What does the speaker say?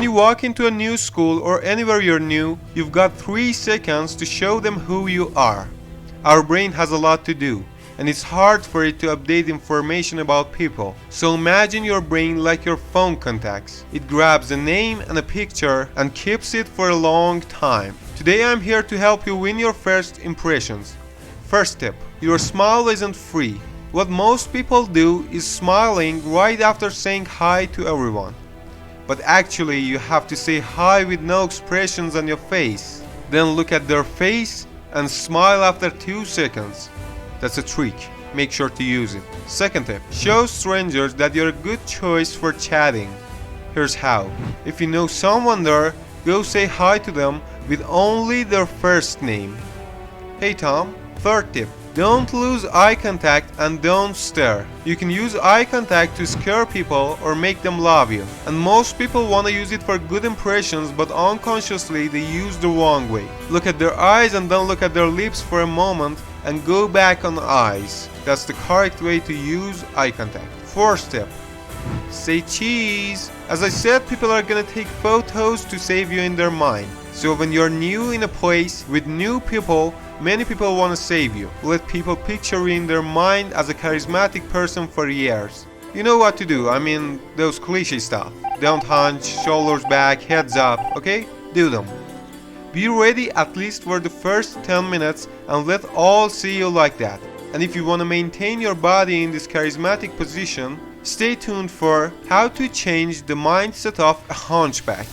When you walk into a new school or anywhere you're new, you've got 3 seconds to show them who you are. Our brain has a lot to do, and it's hard for it to update information about people. So imagine your brain like your phone contacts. It grabs a name and a picture and keeps it for a long time. Today I'm here to help you win your first impressions. First tip, your smile isn't free. What most people do is smiling right after saying hi to everyone. But actually you have to say hi with no expressions on your face. Then look at their face and smile after 2 seconds. That's a trick. Make sure to use it. Second tip, show strangers that you're a good choice for chatting. Here's how. If you know someone there, go say hi to them with only their first name. Hey Tom. Third tip, don't lose eye contact and don't stare. You can use eye contact to scare people or make them love you. And most people want to use it for good impressions, but unconsciously they use the wrong way. Look at their eyes and then look at their lips for a moment and go back on eyes. That's the correct way to use eye contact. Fourth step, say cheese. As I said, people are gonna take photos to save you in their mind. So when you're new in a place with new people, many people want to save you. Let people picture you in their mind as a charismatic person for years. You know what to do, I mean those cliche stuff. Don't hunch, shoulders back, heads up, okay? Do them. Be ready at least for the first 10 minutes and let all see you like that. And if you want to maintain your body in this charismatic position, stay tuned for how to change the mindset of a hunchback.